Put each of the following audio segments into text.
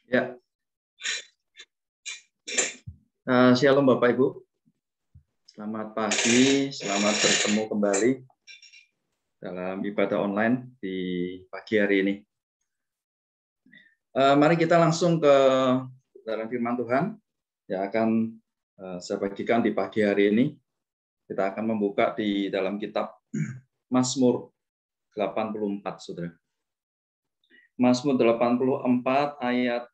Ya, shalom Bapak Ibu. Selamat pagi, selamat bertemu kembali dalam ibadah online di pagi hari ini. Mari kita langsung ke dalam firman Tuhan yang akan saya bagikan di pagi hari ini. Kita akan membuka di dalam kitab Mazmur 84, Saudara. Mazmur 84 ayat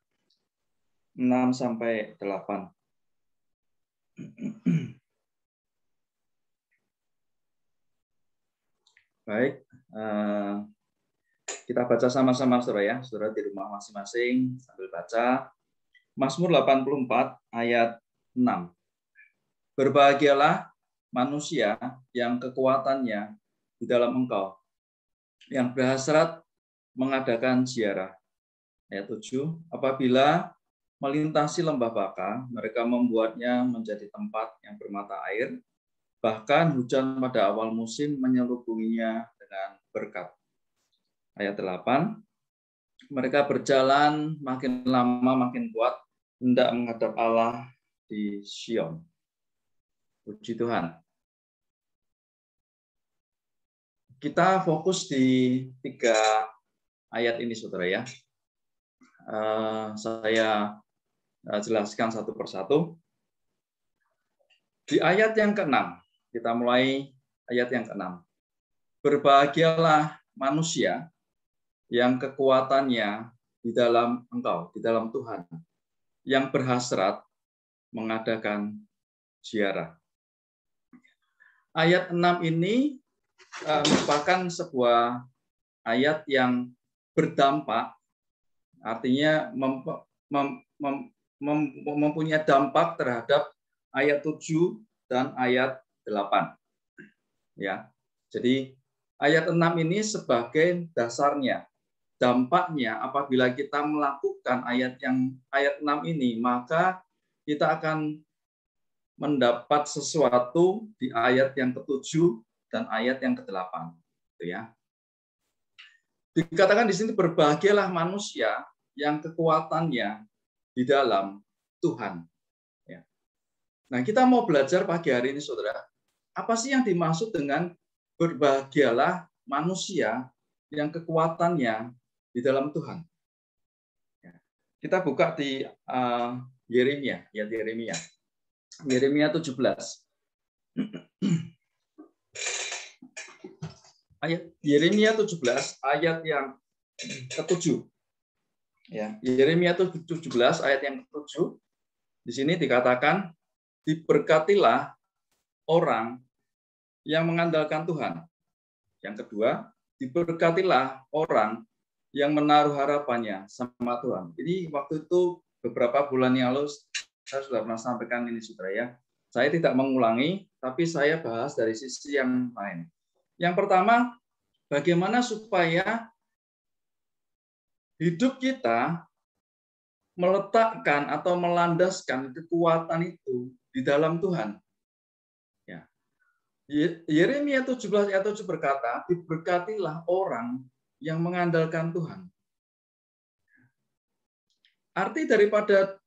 6 sampai 8. Baik, kita baca sama-sama, Saudara ya. Saudara di rumah masing-masing sambil baca. Mazmur 84 ayat 6. Berbahagialah manusia yang kekuatannya di dalam Engkau, yang berhasrat mengadakan ziarah. Ayat 7. Apabila melintasi lembah baka, mereka membuatnya menjadi tempat yang bermata air. Bahkan hujan pada awal musim menyelubunginya dengan berkat. Ayat 8. Mereka berjalan makin lama makin kuat, hendak menghadap Allah di Sion. Puji Tuhan. Kita fokus di 3 ayat ini, Saudara ya. Saya jelaskan satu persatu. Di ayat yang ke-6, kita mulai ayat yang ke-6. Berbahagialah manusia yang kekuatannya di dalam Engkau, di dalam Tuhan, yang berhasrat mengadakan ziarah. Ayat 6 ini merupakan sebuah ayat yang berdampak, artinya mempunyai dampak terhadap ayat 7 dan ayat 8. Ya. Jadi ayat 6 ini sebagai dasarnya, dampaknya apabila kita melakukan ayat 6 ini, maka kita akan mendapat sesuatu di ayat yang ke-7 dan ayat yang ke-8. Gitu ya. Dikatakan di sini berbahagialah manusia yang kekuatannya di dalam Tuhan. Ya. Nah, kita mau belajar pagi hari ini, Saudara. Apa sih yang dimaksud dengan berbahagialah manusia yang kekuatannya di dalam Tuhan? Ya. Kita buka di Yeremia, ya Yeremia. Yeremia 17. Ayat Yeremia 17 ayat yang ke-7. Ya, Yeremia 17 ayat yang ke-7. Di sini dikatakan diberkatilah orang yang mengandalkan Tuhan. Yang kedua, diberkatilah orang yang menaruh harapannya sama Tuhan. Jadi waktu itu beberapa bulan yang lalu saya sudah pernah sampaikan ini, Saudara ya. Saya tidak mengulangi, tapi saya bahas dari sisi yang lain. Yang pertama, bagaimana supaya hidup kita meletakkan atau melandaskan kekuatan itu di dalam Tuhan. Ya. Yeremia 17 ayat 7 berkata, diberkatilah orang yang mengandalkan Tuhan. Arti daripada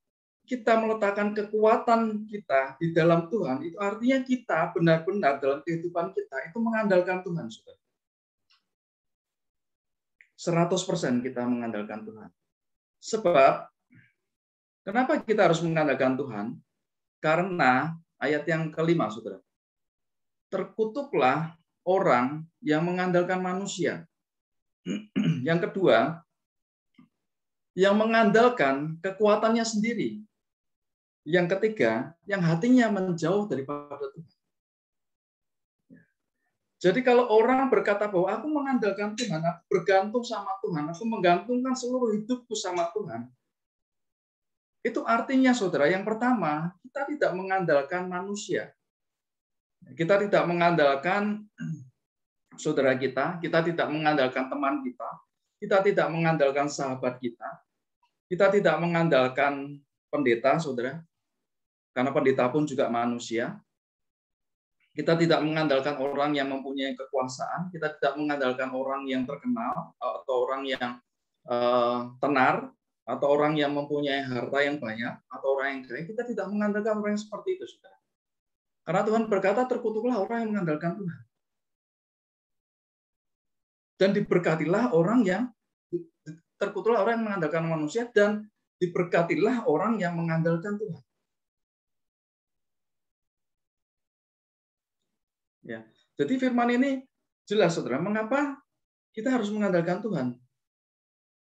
kita meletakkan kekuatan kita di dalam Tuhan, itu artinya kita benar-benar dalam kehidupan kita itu mengandalkan Tuhan. 100% kita mengandalkan Tuhan. Sebab, kenapa kita harus mengandalkan Tuhan? Karena ayat yang kelima, Saudara. Terkutuklah orang yang mengandalkan manusia. Yang kedua, yang mengandalkan kekuatannya sendiri. Yang ketiga, yang hatinya menjauh daripada Tuhan. Jadi kalau orang berkata bahwa aku mengandalkan Tuhan, aku bergantung sama Tuhan, aku menggantungkan seluruh hidupku sama Tuhan, itu artinya, Saudara, yang pertama, kita tidak mengandalkan manusia. Kita tidak mengandalkan saudara kita tidak mengandalkan teman kita tidak mengandalkan sahabat kita tidak mengandalkan pendeta, Saudara, karena pendeta pun juga manusia. Kita tidak mengandalkan orang yang mempunyai kekuasaan, kita tidak mengandalkan orang yang terkenal atau orang yang tenar atau orang yang mempunyai harta yang banyak, atau orang yang kaya, kita tidak mengandalkan orang yang seperti itu, saudara. Karena Tuhan berkata, terkutuklah orang yang mengandalkan Tuhan. Dan diberkatilah orang yang terkutuklah orang yang mengandalkan manusia, dan diberkatilah orang yang mengandalkan Tuhan. Ya. Jadi firman ini jelas, saudara, mengapa kita harus mengandalkan Tuhan.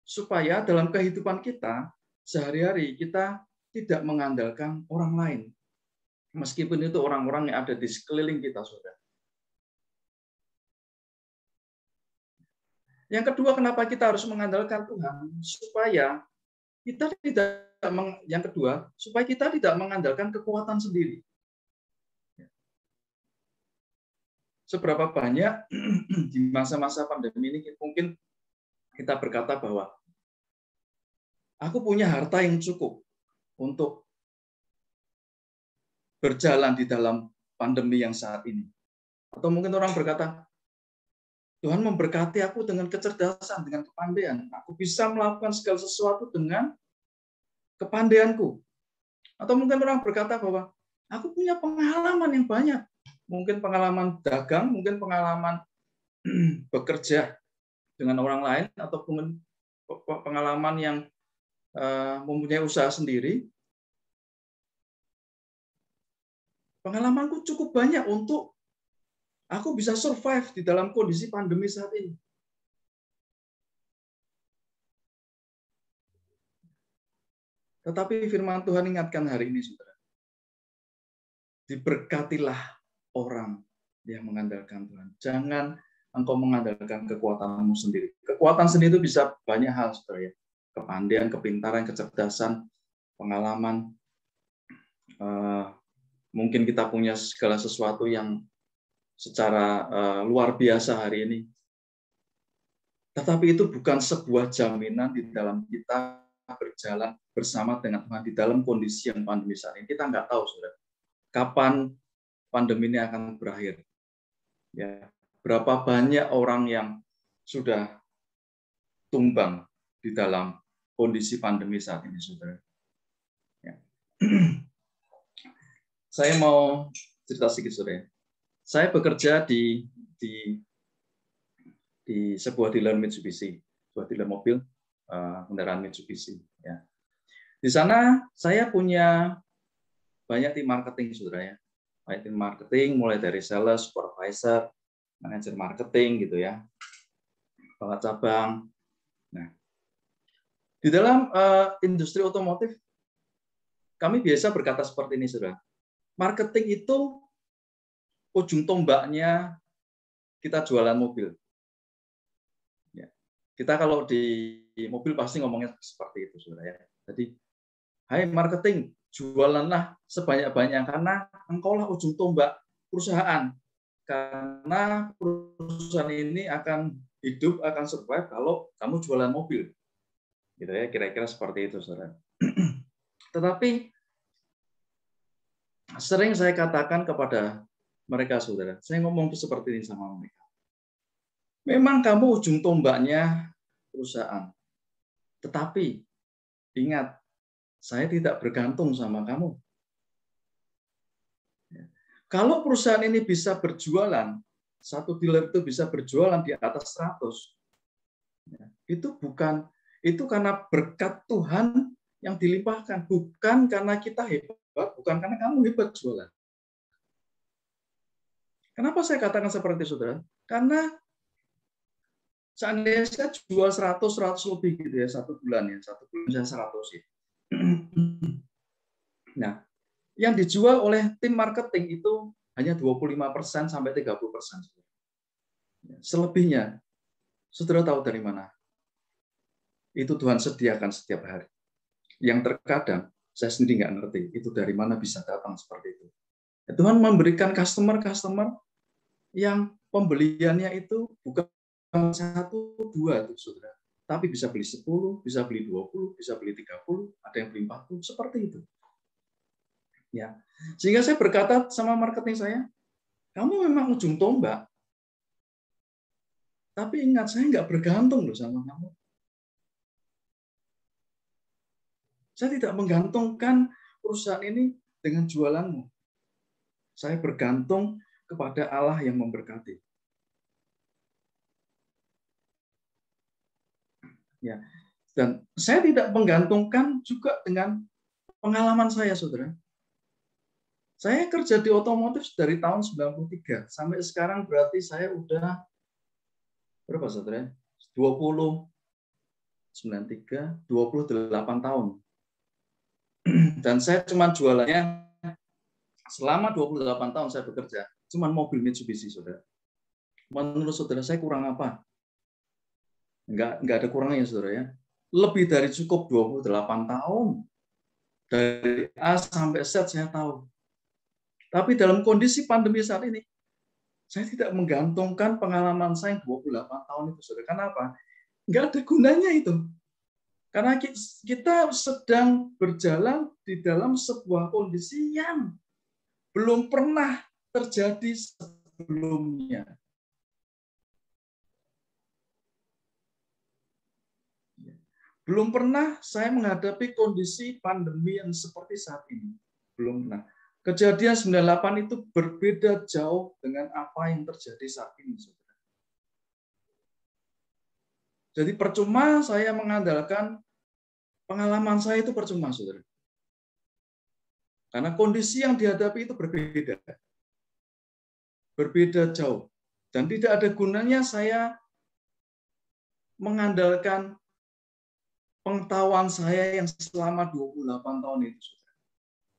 Supaya dalam kehidupan kita, sehari-hari kita tidak mengandalkan orang lain. Meskipun itu orang-orang yang ada di sekeliling kita, saudara. Yang kedua, kenapa kita harus mengandalkan Tuhan? Supaya kita tidak mengandalkan kekuatan sendiri. Seberapa banyak di masa-masa pandemi ini mungkin kita berkata bahwa aku punya harta yang cukup untuk berjalan di dalam pandemi yang saat ini. Atau mungkin orang berkata, Tuhan memberkati aku dengan kecerdasan, dengan kepandaian. Aku bisa melakukan segala sesuatu dengan kepandaianku. Atau mungkin orang berkata bahwa aku punya pengalaman yang banyak. Mungkin pengalaman dagang, mungkin pengalaman bekerja dengan orang lain, atau pengalaman yang mempunyai usaha sendiri. Pengalamanku cukup banyak untuk aku bisa survive di dalam kondisi pandemi saat ini. Tetapi firman Tuhan ingatkan hari ini, saudara. Diberkatilah orang yang mengandalkan Tuhan. Jangan engkau mengandalkan kekuatanmu sendiri. Kekuatan sendiri itu bisa banyak hal, saudara, ya. Kepandaian, kepintaran, kecerdasan, pengalaman. Mungkin kita punya segala sesuatu yang secara luar biasa hari ini. Tetapi itu bukan sebuah jaminan di dalam kita berjalan bersama dengan Tuhan di dalam kondisi yang pandemi saat ini. Kita nggak tahu, saudara, kapan pandemi ini akan berakhir. Ya, berapa banyak orang yang sudah tumbang di dalam kondisi pandemi saat ini, saudara. Ya. Saya mau cerita sedikit, saudara. Saya bekerja di sebuah dealer Mitsubishi, sebuah dealer mobil, kendaraan Mitsubishi. Ya. Di sana saya punya banyak tim marketing, saudara, ya. Baik tim marketing, mulai dari sales, supervisor, manajer marketing, gitu ya, kepala cabang. Nah, di dalam industri otomotif, kami biasa berkata seperti ini, saudara. Marketing itu ujung tombaknya kita jualan mobil. Ya. Kita kalau di mobil pasti ngomongnya seperti itu, saudara, ya. Jadi, hai marketing, jualanlah sebanyak-banyak karena engkaulah ujung tombak perusahaan. Karena perusahaan ini akan hidup, akan survive kalau kamu jualan mobil. Gitu ya, kira-kira seperti itu, saudara. Tetapi sering saya katakan kepada mereka, saudara, saya ngomong seperti ini sama mereka. Memang kamu ujung tombaknya perusahaan. Tetapi ingat, saya tidak bergantung sama kamu. Kalau perusahaan ini bisa berjualan, satu dealer itu bisa berjualan di atas 100, itu karena berkat Tuhan yang dilimpahkan, bukan karena kita hebat, bukan karena kamu hebat jualan. Kenapa saya katakan seperti itu, saudara? Karena seandainya saya jual 100 lebih gitu ya, satu bulan bisa 100 ya. Nah, yang dijual oleh tim marketing itu hanya 25% sampai 30%. Selebihnya, saudara tahu dari mana? Itu Tuhan sediakan setiap hari. Yang terkadang saya sendiri nggak ngerti itu dari mana bisa datang seperti itu. Tuhan memberikan customer yang pembeliannya itu bukan 1, 2, saudara, tapi bisa beli 10, bisa beli 20, bisa beli 30, ada yang beli 40, seperti itu. Ya, sehingga saya berkata sama marketing saya, kamu memang ujung tombak, tapi ingat saya nggak bergantung loh sama kamu. Saya tidak menggantungkan perusahaan ini dengan jualanmu. Saya bergantung kepada Allah yang memberkati. Ya. Dan saya tidak menggantungkan juga dengan pengalaman saya, saudara. Saya kerja di otomotif dari tahun 93 sampai sekarang berarti saya udah berapa, saudara? 28 tahun. Dan saya cuma jualannya selama 28 tahun saya bekerja, cuma mobil Mitsubishi, saudara. Menurut saudara saya kurang apa? Enggak ada kurangnya, saudara ya. Lebih dari cukup 28 tahun. Dari A sampai Z saya tahu. Tapi dalam kondisi pandemi saat ini, saya tidak menggantungkan pengalaman saya 28 tahun itu, saudara. Kenapa? Enggak ada gunanya itu. Karena kita sedang berjalan di dalam sebuah kondisi yang belum pernah terjadi sebelumnya. Belum pernah saya menghadapi kondisi pandemi yang seperti saat ini. Belum pernah. Kejadian 98 itu berbeda jauh dengan apa yang terjadi saat ini, saudara. Jadi percuma saya mengandalkan pengalaman saya itu percuma, saudara. Karena kondisi yang dihadapi itu berbeda. Berbeda jauh. Dan tidak ada gunanya saya mengandalkan pengetahuan saya yang selama 28 tahun itu, saudara.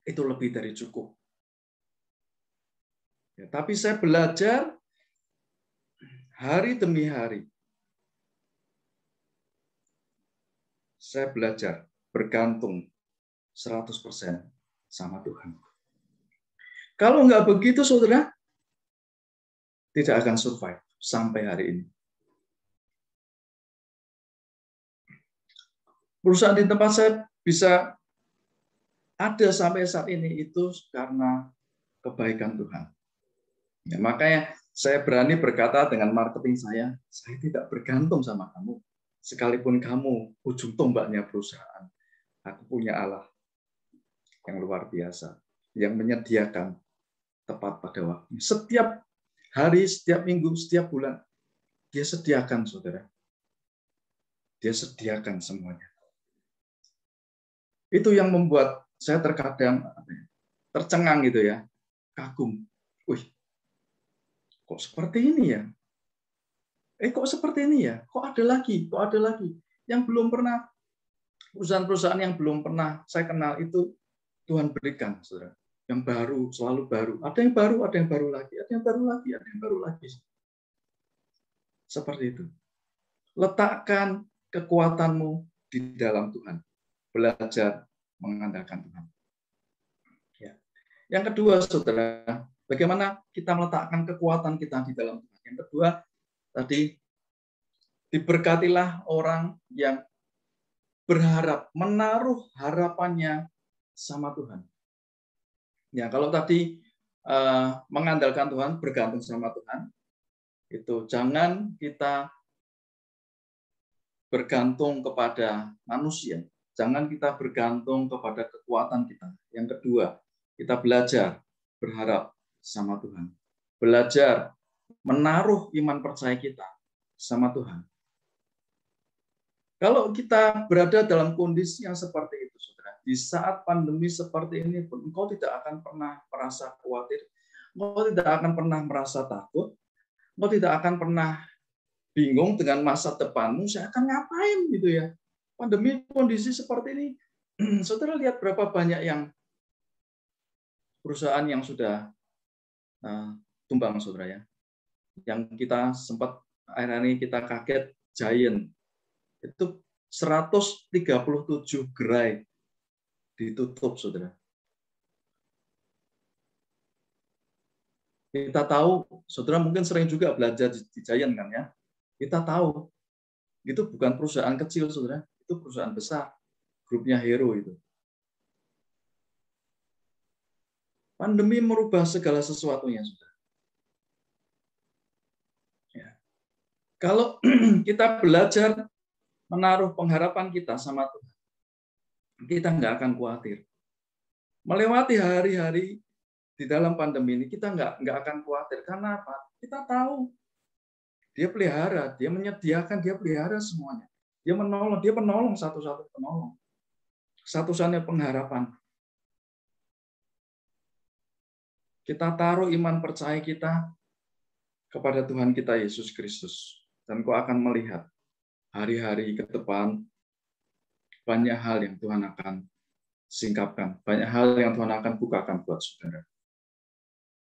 Itu lebih dari cukup. Ya, tapi saya belajar hari demi hari. Saya belajar bergantung 100% sama Tuhan. Kalau nggak begitu, saudara, tidak akan survive sampai hari ini. Perusahaan di tempat saya bisa ada sampai saat ini itu karena kebaikan Tuhan. Ya, makanya saya berani berkata dengan marketing saya tidak bergantung sama kamu. Sekalipun kamu ujung tombaknya perusahaan, aku punya Allah yang luar biasa, yang menyediakan tepat pada waktu. Setiap hari, setiap minggu, setiap bulan, dia sediakan, saudara. Dia sediakan semuanya. Itu yang membuat saya terkadang tercengang gitu ya, kagum. Wih, kok seperti ini ya? Kok seperti ini ya? Kok ada lagi? Kok ada lagi? Yang belum pernah, perusahaan-perusahaan yang belum pernah saya kenal itu Tuhan berikan, saudara. Yang baru, selalu baru. Ada yang baru, ada yang baru lagi. Ada yang baru lagi, ada yang baru lagi. Seperti itu. Letakkan kekuatanmu di dalam Tuhan. Belajar mengandalkan Tuhan. Ya. Yang kedua, saudara, bagaimana kita meletakkan kekuatan kita di dalam Tuhan. Yang kedua, tadi diberkatilah orang yang berharap, menaruh harapannya sama Tuhan. Ya, kalau tadi mengandalkan Tuhan, bergantung sama Tuhan, itu jangan kita bergantung kepada manusia, jangan kita bergantung kepada kekuatan kita. Yang kedua, kita belajar berharap sama Tuhan, belajar menaruh iman percaya kita sama Tuhan. Kalau kita berada dalam kondisi yang seperti itu, saudara, di saat pandemi seperti ini pun, engkau tidak akan pernah merasa khawatir, engkau tidak akan pernah merasa takut, engkau tidak akan pernah bingung dengan masa depanmu, saya akan ngapain gitu ya. Pandemi kondisi seperti ini, saudara lihat berapa banyak yang perusahaan yang sudah tumbang, saudara ya. Yang kita sempat akhir ini kita kaget, Giant itu 137 gerai ditutup, saudara. Kita tahu, saudara mungkin sering juga belajar di Giant kan ya. Kita tahu, itu bukan perusahaan kecil, saudara. Itu perusahaan besar. Grupnya Hero itu. Pandemi merubah segala sesuatunya, saudara. Ya. Kalau kita belajar menaruh pengharapan kita sama Tuhan, kita nggak akan khawatir. Melewati hari-hari di dalam pandemi ini kita nggak akan khawatir. Karena apa? Kita tahu dia pelihara, dia menyediakan, dia pelihara semuanya. Dia penolong satu-satu penolong. Satu-satunya pengharapan. Kita taruh iman percaya kita kepada Tuhan kita Yesus Kristus. Dan kau akan melihat hari-hari ke depan banyak hal yang Tuhan akan singkapkan. Banyak hal yang Tuhan akan bukakan buat saudara.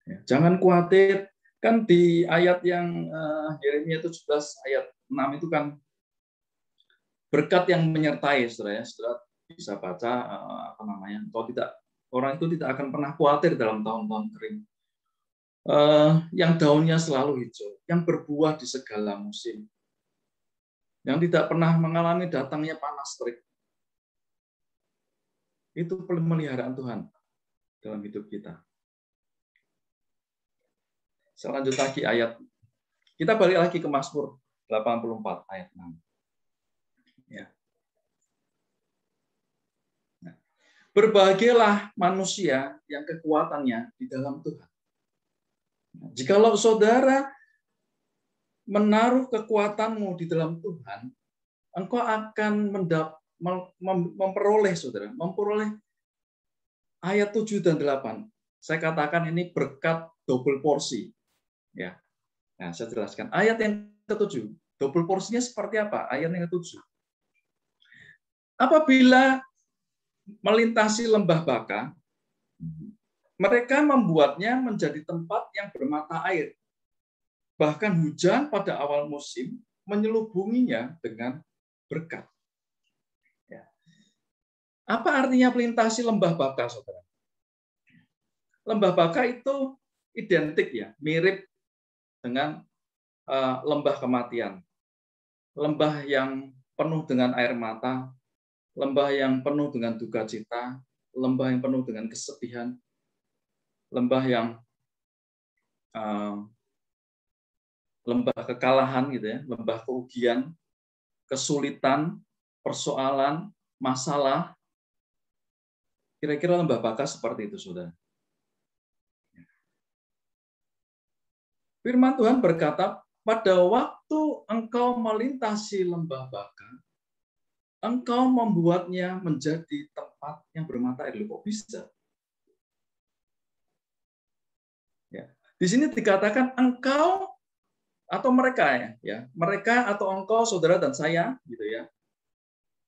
Ya, jangan khawatir. Kan di ayat yang Yeremia 17 ayat 6 itu kan berkat yang menyertai, saudara ya. Saudara bisa baca orang itu tidak akan pernah khawatir dalam tahun-tahun kering. Yang daunnya selalu hijau, yang berbuah di segala musim, yang tidak pernah mengalami datangnya panas terik. Itu pemeliharaan Tuhan dalam hidup kita. Selanjut lagi ayat. Kita balik lagi ke Mazmur 84 ayat 6. Ya. Nah, berbahagialah manusia yang kekuatannya di dalam Tuhan. Jikalau saudara menaruh kekuatanmu di dalam Tuhan, engkau akan memperoleh ayat 7 dan 8. Saya katakan ini berkat double porsi. Ya. Nah, saya jelaskan. Ayat yang ke-7, double porsinya seperti apa? Ayat yang ke-7. Apabila melintasi lembah Baka, mereka membuatnya menjadi tempat yang bermata air. Bahkan hujan pada awal musim menyelubunginya dengan berkat. Ya. Apa artinya melintasi lembah Baka, saudara? Lembah Baka itu identik ya, mirip dengan lembah kematian. Lembah yang penuh dengan air mata, lembah yang penuh dengan duka cita, lembah yang penuh dengan kesedihan, lembah yang lembah kekalahan gitu ya, lembah kerugian, kesulitan, persoalan, masalah. Kira-kira lembah Baka seperti itu, saudara. Firman Tuhan berkata, pada waktu engkau melintasi lembah Baka, engkau membuatnya menjadi tempat yang bermata air. Kok bisa? Ya. Di sini dikatakan engkau atau mereka ya, mereka atau engkau, saudara dan saya, gitu ya,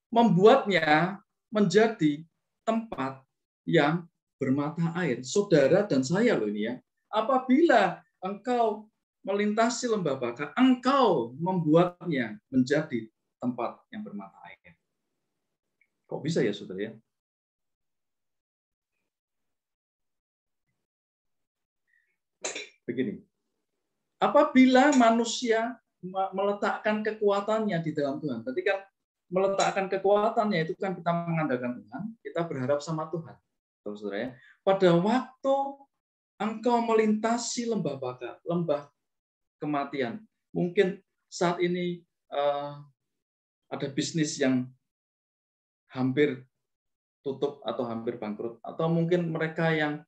membuatnya menjadi tempat yang bermata air. Saudara dan saya loh ini ya. Apabila engkau melintasi lembah Baka, engkau membuatnya menjadi tempat yang bermata air. Kok bisa ya, saudara ya? Begini. Apabila manusia meletakkan kekuatannya di dalam Tuhan, berarti kan meletakkan kekuatannya itu kan kita mengandalkan Tuhan, kita berharap sama Tuhan. Saudara ya. Pada waktu engkau melintasi lembah Baka, lembah kematian. Mungkin saat ini ada bisnis yang hampir tutup atau hampir bangkrut, atau mungkin mereka yang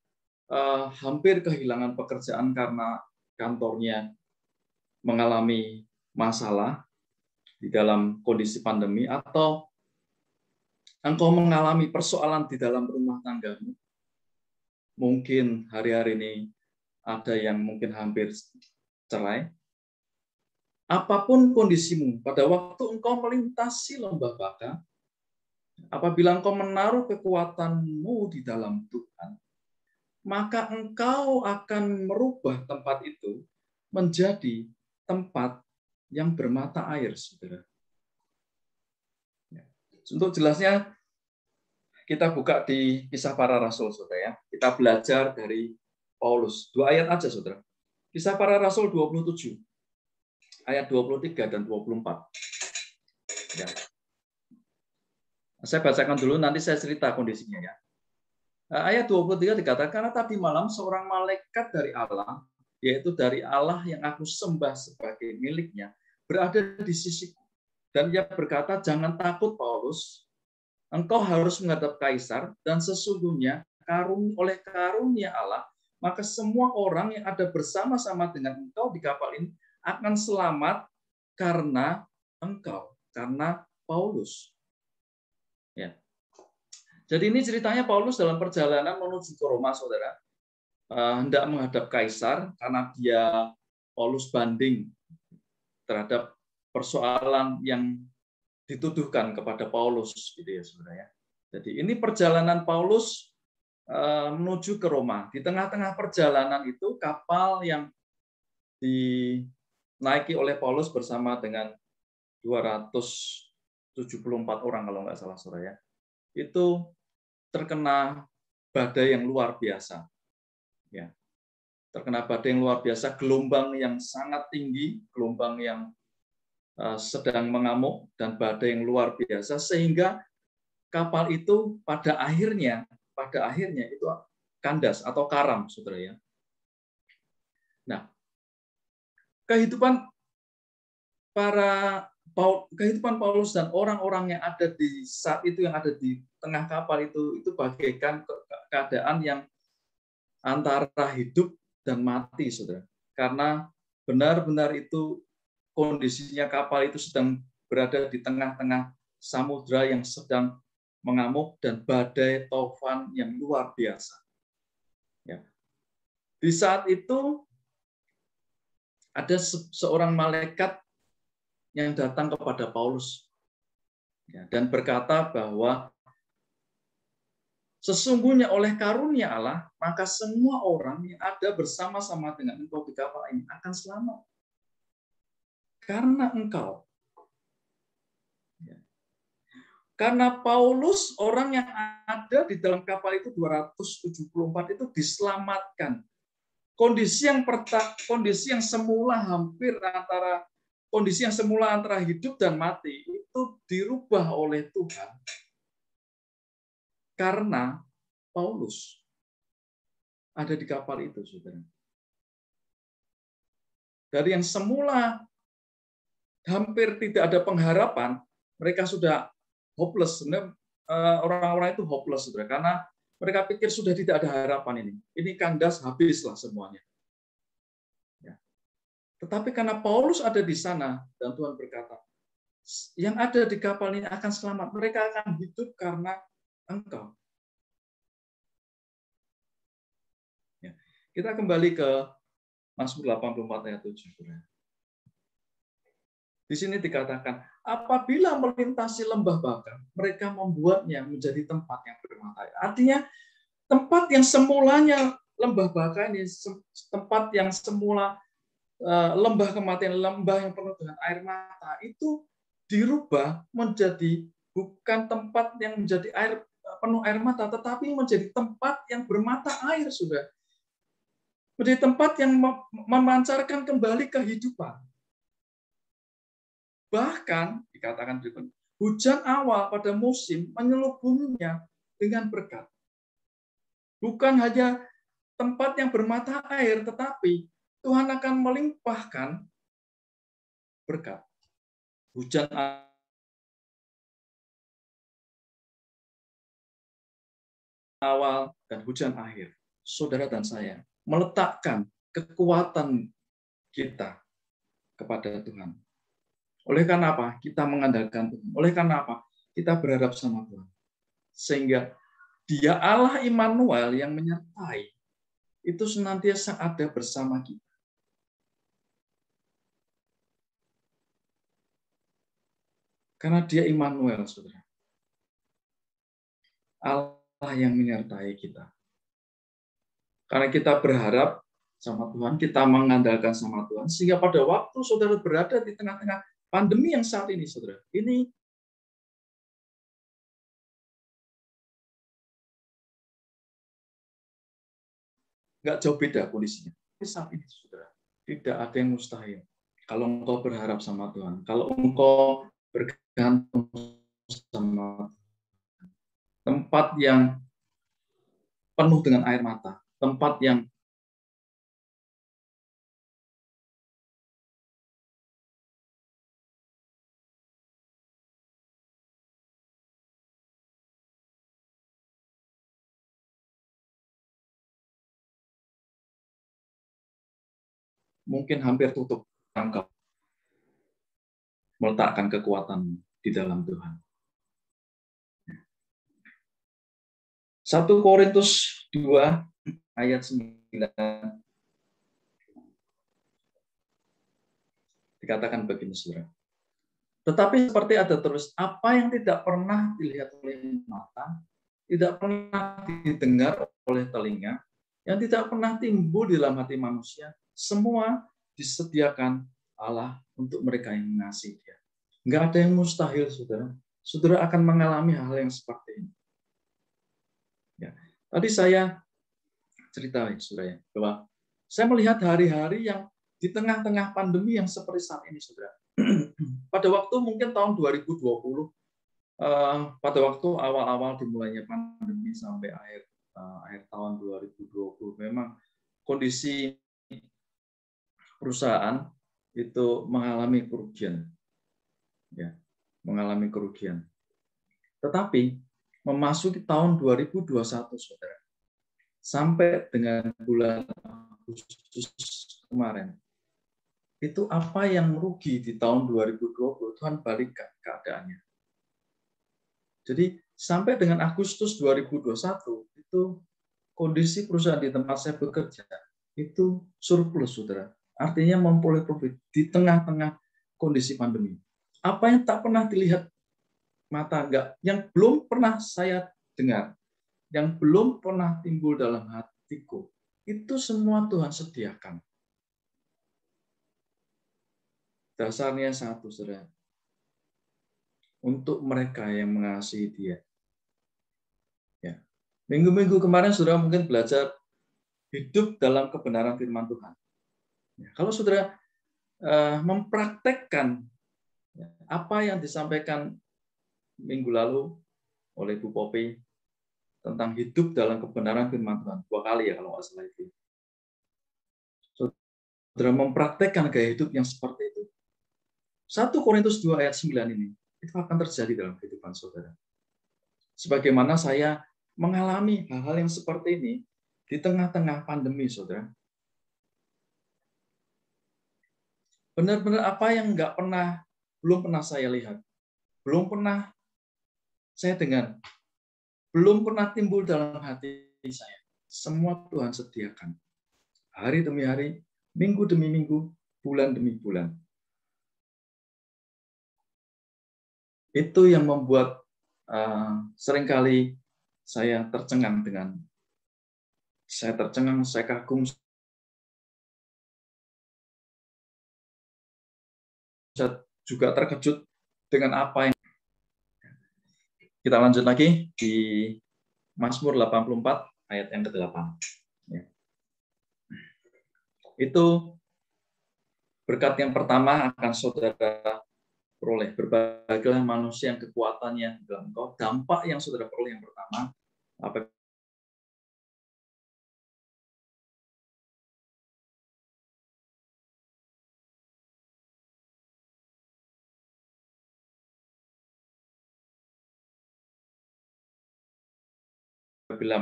hampir kehilangan pekerjaan karena kantornya mengalami masalah di dalam kondisi pandemi, atau engkau mengalami persoalan di dalam rumah tanggamu. Mungkin hari-hari ini ada yang mungkin hampir cerai. Apapun kondisimu, pada waktu engkau melintasi lembah Baka, apabila engkau menaruh kekuatanmu di dalam Tuhan, maka engkau akan merubah tempat itu menjadi tempat yang bermata air, saudara. Untuk jelasnya, kita buka di Kisah Para Rasul, saudara ya. Kita belajar dari Paulus. 2 ayat aja, saudara. Kisah Para Rasul 27, ayat 23 dan 24. Ya. Saya bacakan dulu, nanti saya cerita kondisinya ya. Ayat 23 dikatakan, tadi malam seorang malaikat dari Allah, yaitu dari Allah yang aku sembah sebagai miliknya, berada di sisiku. Dan ia berkata, jangan takut Paulus, engkau harus menghadap kaisar, dan sesungguhnya oleh karunia Allah, maka semua orang yang ada bersama-sama dengan engkau di kapal ini akan selamat karena engkau, karena Paulus. Ya. Jadi ini ceritanya Paulus dalam perjalanan menuju ke Roma, saudara, hendak menghadap kaisar karena Paulus banding terhadap persoalan yang dituduhkan kepada Paulus, gitu ya, saudara ya. Jadi ini perjalanan Paulus menuju ke Roma. Di tengah-tengah perjalanan itu kapal yang dinaiki oleh Paulus bersama dengan 274 orang kalau nggak salah, saudara ya, itu terkena badai yang luar biasa. Ya, terkena badai yang luar biasa, gelombang yang sangat tinggi, gelombang yang sedang mengamuk, dan badai yang luar biasa, sehingga kapal itu pada akhirnya itu kandas atau karam, saudara ya. Nah, kehidupan Paulus dan orang-orang yang ada di saat itu, yang ada di tengah kapal itu bagaikan keadaan yang antara hidup dan mati, saudara. Karena benar-benar itu kondisinya kapal itu sedang berada di tengah-tengah samudra yang sedang mengamuk dan badai taufan yang luar biasa. Ya. Di saat itu ada seorang malaikat yang datang kepada Paulus dan berkata bahwa sesungguhnya oleh karunia Allah, maka semua orang yang ada bersama-sama dengan engkau di kapal ini akan selamat. Karena engkau. Karena Paulus, orang yang ada di dalam kapal itu 274 itu diselamatkan. Kondisi yang semula antara hidup dan mati itu dirubah oleh Tuhan. Karena Paulus ada di kapal itu, saudara. Dari yang semula hampir tidak ada pengharapan, mereka sudah hopeless. Sebenarnya orang-orang itu hopeless, saudara, karena mereka pikir sudah tidak ada harapan ini. Ini kandas, habislah semuanya. Ya. Tetapi karena Paulus ada di sana, dan Tuhan berkata, yang ada di kapal ini akan selamat. Mereka akan hidup karena engkau. Ya. Kita kembali ke Mazmur 84 ayat 7. Di sini dikatakan, apabila melintasi lembah baka, mereka membuatnya menjadi tempat yang bermata air. Artinya, tempat yang semulanya lembah baka ini, tempat yang semula lembah kematian, lembah yang penuh dengan air mata, itu dirubah menjadi bukan tempat yang menjadi penuh air mata, tetapi menjadi tempat yang bermata air, sudah. Menjadi tempat yang memancarkan kembali kehidupan. Bahkan dikatakan berikut, hujan awal pada musim menyelubuminya dengan berkat. Bukan hanya tempat yang bermata air, tetapi Tuhan akan melimpahkan berkat. Hujan awal dan hujan akhir. Saudara dan saya meletakkan kekuatan kita kepada Tuhan. Oleh karena apa? Kita mengandalkan Tuhan. Oleh karena apa? Kita berharap sama Tuhan. Sehingga Dia Allah Immanuel yang menyertai itu senantiasa ada bersama kita. Karena Dia Immanuel, saudara. Allah yang menyertai kita. Karena kita berharap sama Tuhan, kita mengandalkan sama Tuhan, sehingga pada waktu saudara berada di tengah-tengah pandemi yang saat ini, saudara, ini nggak jauh beda kondisinya. Saat ini, saudara, tidak ada yang mustahil. Kalau engkau berharap sama Tuhan, kalau engkau bergantung sama tempat yang penuh dengan air mata, tempat yang mungkin hampir tutup engkau meletakkan kekuatan di dalam Tuhan. 1 Korintus 2 ayat 9 dikatakan begini, saudara. Tetapi seperti ada terus, apa yang tidak pernah dilihat oleh mata, tidak pernah didengar oleh telinga, yang tidak pernah timbul di dalam hati manusia, semua disediakan Allah untuk mereka yang mengasihi Dia. Enggak ada yang mustahil, saudara. Saudara akan mengalami hal yang seperti ini. Ya. Tadi saya cerita, saudara, bahwa saya melihat hari-hari yang di tengah-tengah pandemi yang seperti saat ini, saudara. Pada waktu mungkin tahun 2020, pada waktu awal-awal dimulainya pandemi sampai akhir tahun 2020, memang kondisi perusahaan itu mengalami kerugian, ya, mengalami kerugian. Tetapi memasuki tahun 2021, saudara, sampai dengan bulan Agustus kemarin, itu apa yang merugi di tahun 2020, Tuhan balikkan keadaannya. Jadi sampai dengan Agustus 2021, itu kondisi perusahaan di tempat saya bekerja itu surplus, saudara. Artinya memperoleh profit di tengah-tengah kondisi pandemi. Apa yang tak pernah dilihat mata, enggak, yang belum pernah saya dengar, yang belum pernah timbul dalam hatiku, itu semua Tuhan sediakan. Dasarnya satu, saudara. Untuk mereka yang mengasihi Dia. Ya. Minggu-minggu kemarin saudara mungkin belajar hidup dalam kebenaran firman Tuhan. Ya. Kalau saudara mempraktekkan apa yang disampaikan minggu lalu oleh Bu Popi tentang hidup dalam kebenaran firman Tuhan, 2 kali ya kalau nggak salah itu. Saudara mempraktekkan gaya hidup yang seperti itu. 1 Korintus 2 ayat 9 ini, itu akan terjadi dalam kehidupan saudara. Sebagaimana saya mengalami hal-hal yang seperti ini di tengah-tengah pandemi, saudara. Benar-benar apa yang belum pernah saya lihat, belum pernah saya dengar, belum pernah timbul dalam hati saya. Semua Tuhan sediakan. Hari demi hari, minggu demi minggu, bulan demi bulan. Itu yang membuat seringkali saya tercengang, saya kagum, saya juga terkejut dengan apa yang kita lanjut lagi di Mazmur 84 ayat yang ke-8. Ya. Itu berkat yang pertama akan saudara peroleh. Berbahagialah manusia yang kekuatannya dalam engkau. Dampak yang saudara peroleh yang pertama, apabila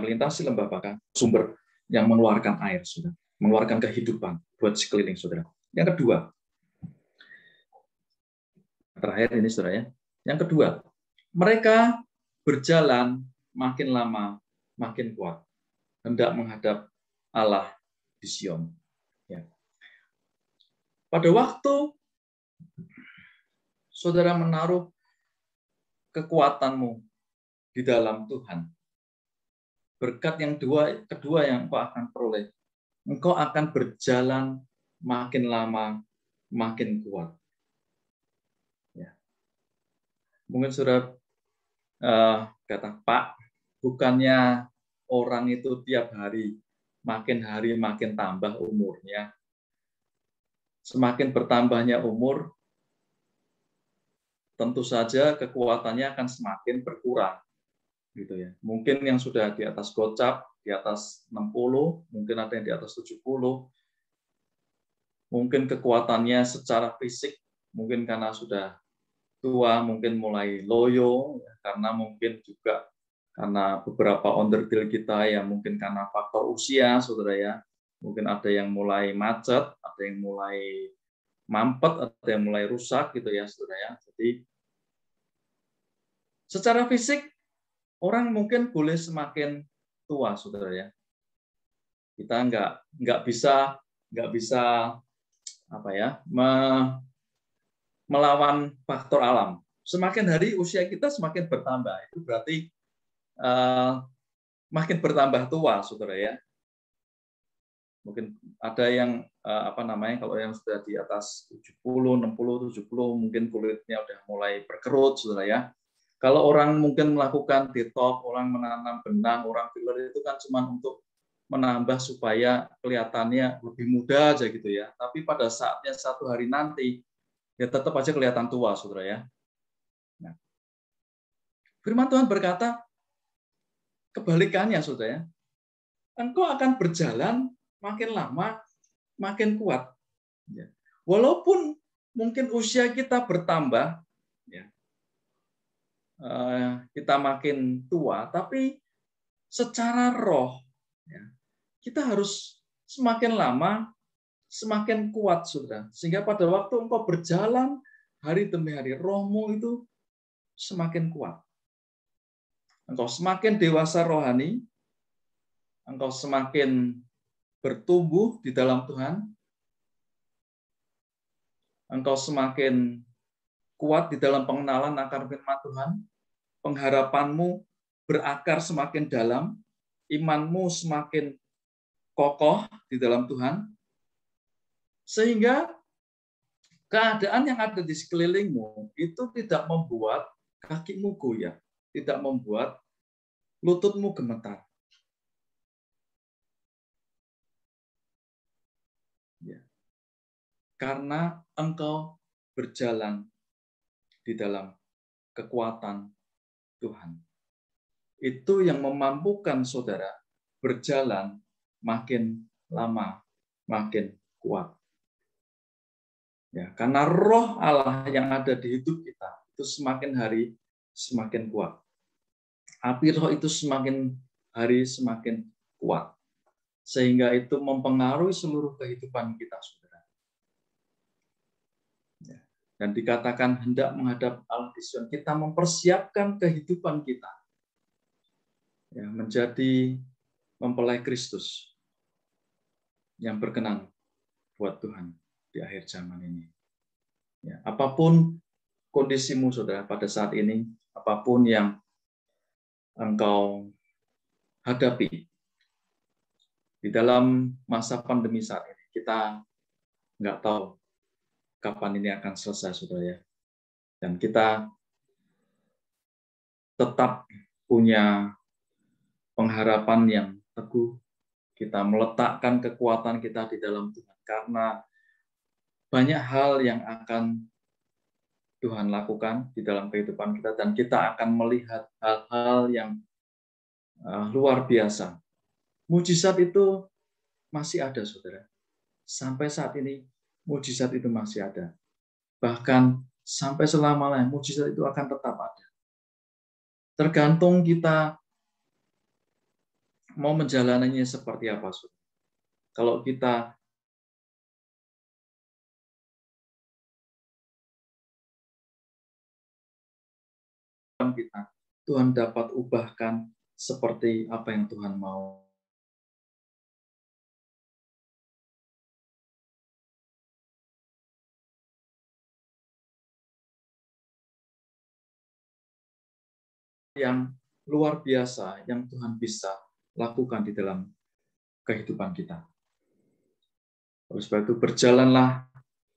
melintasi lembah Baka, sumber yang mengeluarkan air, saudara, mengeluarkan kehidupan buat sekeliling saudara. Yang kedua, terakhir ini saudara ya. Yang kedua, mereka berjalan makin lama makin kuat, hendak menghadap Allah di Sion. Ya. Pada waktu saudara menaruh kekuatanmu di dalam Tuhan, berkat yang kedua yang engkau akan peroleh, engkau akan berjalan makin lama makin kuat. Ya. Mungkin saudara kata, Pak, bukannya orang itu tiap hari makin tambah umurnya. Semakin bertambahnya umur, tentu saja kekuatannya akan semakin berkurang. Gitu ya. Mungkin yang sudah di atas gocap, di atas 60, mungkin ada yang di atas 70. Mungkin kekuatannya secara fisik, mungkin karena sudah tua, mungkin mulai loyo, karena mungkin juga karena beberapa onderdil kita ya, mungkin karena faktor usia, saudara ya. Mungkin ada yang mulai macet, ada yang mulai mampet, ada yang mulai rusak gitu ya, saudara ya. Jadi secara fisik orang mungkin boleh semakin tua, saudara ya. Kita nggak bisa apa ya melawan faktor alam. Semakin hari usia kita semakin bertambah. Itu berarti makin bertambah tua, saudara ya. Mungkin ada yang kalau yang sudah di atas 70, 60, 70 mungkin kulitnya udah mulai berkerut, saudara ya. Kalau orang mungkin melakukan detox, orang menanam benang, orang filler itu kan cuma untuk menambah supaya kelihatannya lebih muda aja gitu ya. Tapi pada saatnya satu hari nanti ya tetap aja kelihatan tua, saudara ya. Nah, firman Tuhan berkata kebalikannya, saudara ya. Engkau akan berjalan makin lama makin kuat. Walaupun mungkin usia kita bertambah, kita makin tua, tapi secara roh kita harus semakin lama semakin kuat, saudara. Sehingga pada waktu engkau berjalan hari demi hari, rohmu itu semakin kuat. Engkau semakin dewasa rohani, engkau semakin bertumbuh di dalam Tuhan, engkau semakin kuat di dalam pengenalan akan firman Tuhan, pengharapanmu berakar semakin dalam, imanmu semakin kokoh di dalam Tuhan, sehingga keadaan yang ada di sekelilingmu itu tidak membuat kakimu goyah, tidak membuat lututmu gemetar. Karena engkau berjalan di dalam kekuatan Tuhan. Itu yang memampukan saudara berjalan makin lama, makin kuat. Ya, karena roh Allah yang ada di hidup kita itu semakin hari semakin kuat. Api roh itu semakin hari semakin kuat. Sehingga itu mempengaruhi seluruh kehidupan kita, saudara. Dan dikatakan hendak menghadap Allah di Sion, kita mempersiapkan kehidupan kita menjadi mempelai Kristus yang berkenan buat Tuhan di akhir zaman ini. Apapun kondisimu, saudara, pada saat ini, apapun yang engkau hadapi di dalam masa pandemi saat ini, kita nggak tahu kapan ini akan selesai, saudara ya. Dan kita tetap punya pengharapan yang teguh. Kita meletakkan kekuatan kita di dalam Tuhan. Karena banyak hal yang akan Tuhan lakukan di dalam kehidupan kita. Dan kita akan melihat hal-hal yang luar biasa. Mujizat itu masih ada, saudara. Sampai saat ini, mujizat itu masih ada. Bahkan sampai selama-lamanya, mujizat itu akan tetap ada. Tergantung kita mau menjalaninya seperti apa, saudara. Kalau kita Tuhan dapat ubahkan seperti apa yang Tuhan mau. Yang luar biasa yang Tuhan bisa lakukan di dalam kehidupan kita. Oleh sebab itu berjalanlah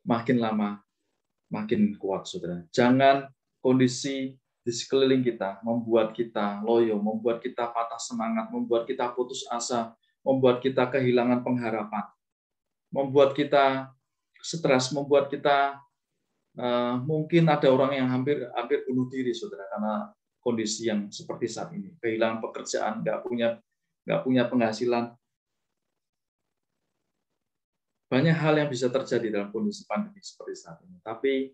makin lama makin kuat, saudara. Jangan kondisi di sekeliling kita membuat kita loyo, membuat kita patah semangat, membuat kita putus asa, membuat kita kehilangan pengharapan, membuat kita stres, membuat kita mungkin ada orang yang hampir bunuh diri, saudara, karena kondisi yang seperti saat ini, kehilangan pekerjaan, nggak punya penghasilan. Banyak hal yang bisa terjadi dalam kondisi pandemi seperti saat ini. Tapi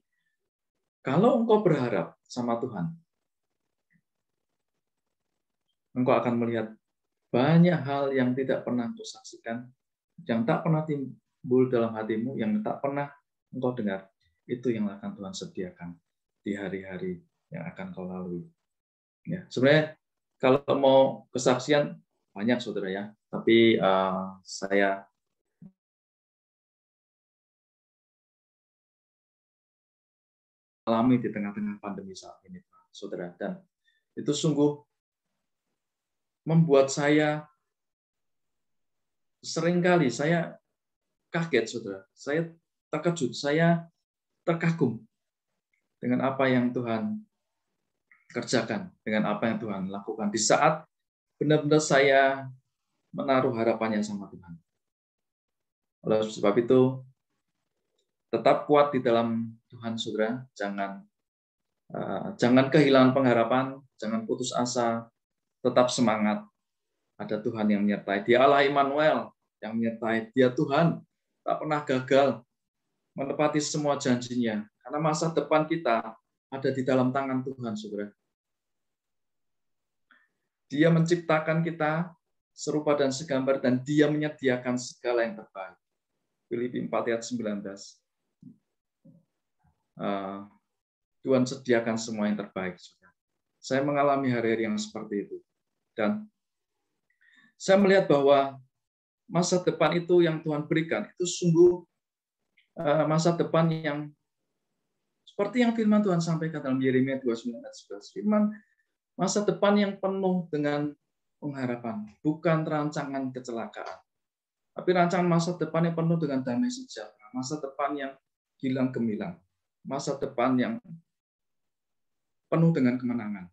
kalau engkau berharap sama Tuhan, engkau akan melihat banyak hal yang tidak pernah engkau saksikan, yang tak pernah timbul dalam hatimu, yang tak pernah engkau dengar, itu yang akan Tuhan sediakan di hari-hari yang akan kau lalui. Ya, sebenarnya kalau mau kesaksian banyak saudara ya, tapi saya alami di tengah-tengah pandemi saat ini, saudara, dan itu sungguh membuat saya seringkali saya kaget, saudara. Saya terkejut, saya terkagum dengan apa yang Tuhan kerjakan, dengan apa yang Tuhan lakukan di saat benar-benar saya menaruh harapannya sama Tuhan. Oleh sebab itu, tetap kuat di dalam Tuhan, saudara. Jangan kehilangan pengharapan, jangan putus asa, tetap semangat. Ada Tuhan yang menyertai. Dia Allah Immanuel yang menyertai. Dia Tuhan, tak pernah gagal menepati semua janjinya. Karena masa depan kita ada di dalam tangan Tuhan, saudara. Dia menciptakan kita serupa dan segambar, dan Dia menyediakan segala yang terbaik. Filipi 4 ayat 19. Tuhan sediakan semua yang terbaik. Saudara. Saya mengalami hari-hari yang seperti itu. Dan saya melihat bahwa masa depan itu yang Tuhan berikan, itu sungguh masa depan yang seperti yang firman Tuhan sampaikan dalam Yeremia 29 ayat 11. Firman masa depan yang penuh dengan pengharapan, bukan rancangan kecelakaan. Tapi rancangan masa depan yang penuh dengan damai sejahtera, masa depan yang gilang gemilang, masa depan yang penuh dengan kemenangan.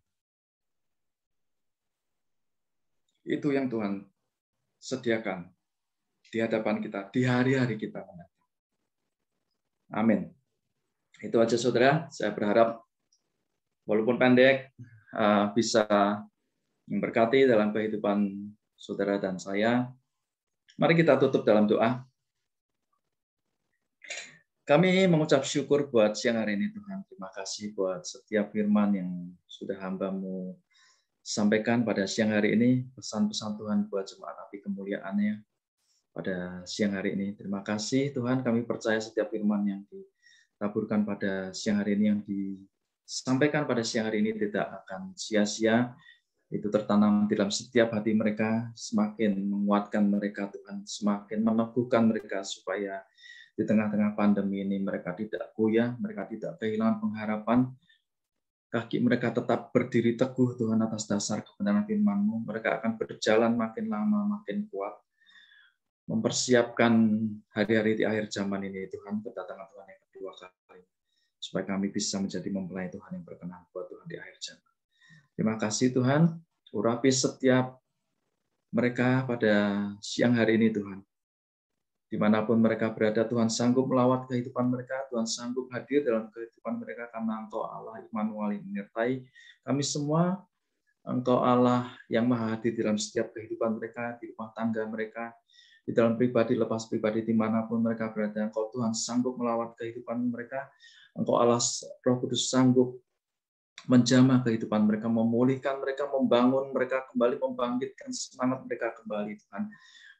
Itu yang Tuhan sediakan di hadapan kita, di hari-hari kita. Amin. Itu aja saudara, saya berharap walaupun pendek, bisa memberkati dalam kehidupan saudara dan saya. Mari kita tutup dalam doa. Kami mengucap syukur buat siang hari ini Tuhan. Terima kasih buat setiap firman yang sudah hamba-Mu sampaikan pada siang hari ini. Pesan-pesan Tuhan buat jemaat api kemuliaan-Nya pada siang hari ini. Terima kasih Tuhan, kami percaya setiap firman yang ditaburkan pada siang hari ini, yang disampaikan pada siang hari ini tidak akan sia-sia. Itu tertanam dalam setiap hati mereka, semakin menguatkan mereka Tuhan, semakin meneguhkan mereka supaya di tengah-tengah pandemi ini mereka tidak goyah, mereka tidak kehilangan pengharapan, kaki mereka tetap berdiri teguh Tuhan atas dasar kebenaran firman-Mu. Mereka akan berjalan makin lama, makin kuat, mempersiapkan hari-hari di akhir zaman ini Tuhan, kedatangan Tuhan yang kedua kali, supaya kami bisa menjadi mempelai Tuhan yang berkenan buat Tuhan di akhir zaman. Terima kasih Tuhan, urapi setiap mereka pada siang hari ini Tuhan. Dimanapun mereka berada, Tuhan sanggup melawat kehidupan mereka, Tuhan sanggup hadir dalam kehidupan mereka, karena Engkau Allah Immanuel yang menyertai kami semua. Engkau Allah yang maha hadir dalam setiap kehidupan mereka, di rumah tangga mereka, di dalam pribadi, lepas pribadi, dimanapun mereka berada. Engkau Tuhan sanggup melawat kehidupan mereka. Engkau Allah Roh Kudus sanggup menjamah kehidupan mereka, memulihkan mereka, membangun mereka kembali, membangkitkan semangat mereka kembali Tuhan.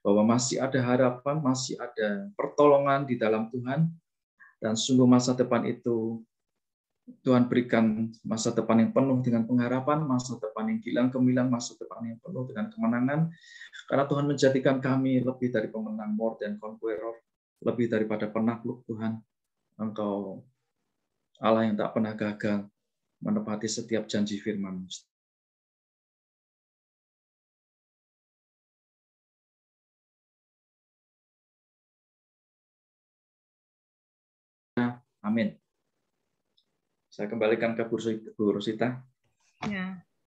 Bahwa masih ada harapan, masih ada pertolongan di dalam Tuhan, dan sungguh masa depan itu Tuhan berikan masa depan yang penuh dengan pengharapan, masa depan yang gilang gemilang, masa depan yang penuh dengan kemenangan, karena Tuhan menjadikan kami lebih dari pemenang, more than conqueror, lebih daripada penakluk Tuhan. Engkau Allah yang tak pernah gagal menepati setiap janji firman-Mu. Amin. Saya kembalikan ke Bu Rosita. Ya,